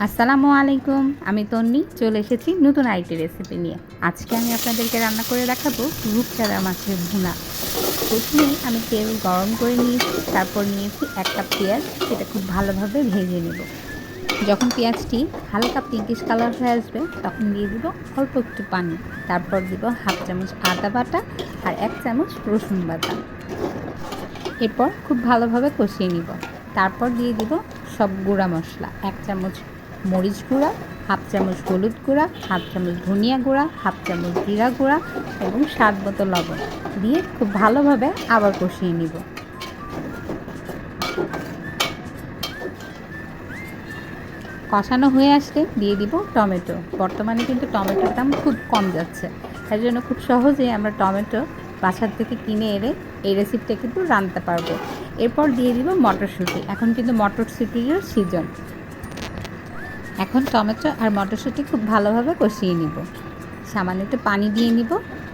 আসসালামু আলাইকুম, আমি তন্নি চলে এসেছি নতুন আরেকটি রেসিপি নিয়ে। আজকে আমি আপনাদেরকে রান্না করে দেখাবো রূপচাঁদা মাছের ভুনা। প্রথমেই আমি তেল গরম করে নিয়েছি, তারপর নিয়েছি 1 কাপ পেঁয়াজ, সেটা খুব ভালোভাবে ভেজে নেব। যখন পেঁয়াজটি হালকা পিঙ্কিশ কালার হয়ে আসবে তখন দিয়ে দিব অল্প একটু পানি, তারপর দিব হাফ চামচ আদা বাটা আর 1 চামচ রসুন বাটা। এরপর খুব ভালোভাবে কষিয়ে নিব। তারপর দিয়ে দিব সব গুঁড়া মশলা, 1 চামচ মরিচ গুঁড়া, হাফ চামচ হলুদ গুঁড়া, হাফ চামচ ধনিয়া গুঁড়া, হাফ চামচ জিরা গুঁড়া এবং স্বাদ মতো লবণ দিয়ে খুব ভালোভাবে আবার কষিয়ে নিব। কষানো হয়ে আসলে দিয়ে দিব টমেটো। বর্তমানে কিন্তু টমেটোর দাম খুব কম যাচ্ছে, তাই জন্য খুব সহজেই আমরা টমেটো বাজার থেকে কিনে এনে এই রেসিপিটা কিন্তু রান্নতে পারবো। এরপর দিয়ে দিব মটরশুঁটি। এখন কিন্তু মটরশুঁটিরও সিজন। এখন টমেটো আর মটরশুঁটি খুব ভালোভাবে কষিয়ে নিব। সামান্য একটু পানি দিয়ে নিব।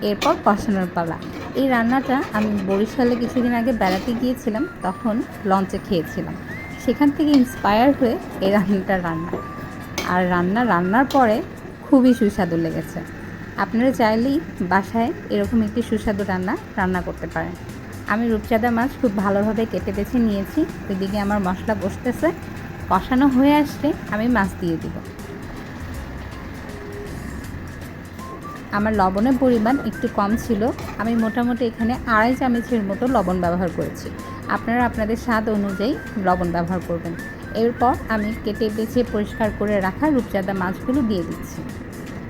এরপর কষানোর পালা। এই রান্নাটা আমি বরিশালে কিছুদিন আগে বেড়াতে গিয়েছিলাম, তখন লঞ্চে খেয়েছিলাম। সেখান থেকে ইন্সপায়ার হয়ে এই রান্নাটা আর রান্নার পরে খুবই সুস্বাদু লেগেছে। আপনারা চাইলেই বাসায় এরকম একটি সুস্বাদু রান্না করতে পারেন। আমি রূপচাঁদা মাছ খুব ভালোভাবে কেটে বেছে নিয়েছি। ওইদিকে আমার মশলা কষতেছে। কষানো হয়ে আসলে আমি মাছ দিয়ে দিব। আমার লবণের পরিমাণ একটু কম ছিল, আমি মোটামুটি এখানে 2.5 চামচের মতো লবণ ব্যবহার করেছি। আপনারা আপনাদের স্বাদ অনুযায়ী লবণ ব্যবহার করবেন। এরপর আমি কেটে বেছে পরিষ্কার করে রাখা রূপচাঁদা মাছগুলো দিয়ে দিচ্ছি।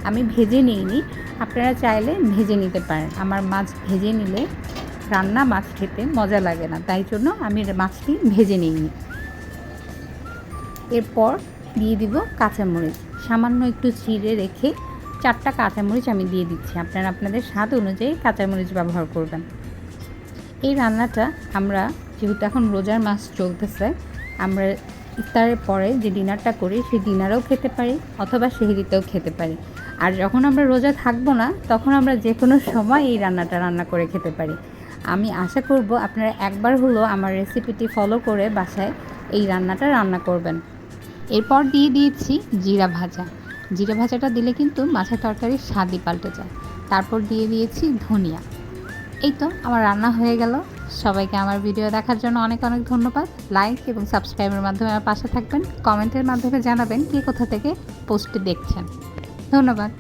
আমি ভেজে নিইনি, আপনারা চাইলে ভেজে নিতে পারেন। আমার মাছ ভেজে নিলে রান্না মাছ খেতে মজা লাগে না, তাই জন্য আমি মাছটি ভেজে নিইনি। এরপর দিয়ে দিব কাঁচামরিচ, সামান্য একটু চিড়ে রেখে 4টা কাঁচামরিচ আমি দিয়ে দিচ্ছি। আপনারা আপনাদের স্বাদ অনুযায়ী কাঁচামরিচ ব্যবহার করবেন। এই রান্নাটা আমরা যেহেতু এখন রোজার মাস চলতেছে, আমরা ইফতারের পরে যে ডিনারটা করি সেই ডিনারেও খেতে পারি অথবা সেহরিতেও খেতে পারি। আর যখন আমরা রোজা থাকবো না তখন আমরা যে কোনো সময় এই রান্নাটা রান্না করে খেতে পারি। আমি আশা করব আপনারা একবার হলেও আমার রেসিপিটি ফলো করে বাসায় এই রান্নাটা রান্না করবেন। এরপর দিয়ে দিয়েছি জিরা ভাজা। জিরা ভাজাটা দিলে কিন্তু মাছের তরকারির স্বাদই পাল্টে যায়। তারপর দিয়ে দিয়েছি ধনিয়া। এই তো আমার রান্না হয়ে গেল। সবাইকে আমার ভিডিও দেখার জন্য অনেক অনেক ধন্যবাদ। লাইক এবং সাবস্ক্রাইবের মাধ্যমে আমার পাশে থাকবেন। কমেন্টের মাধ্যমে জানাবেন কে কোথা থেকে পোস্টটি দেখছেন। ধন্যবাদ।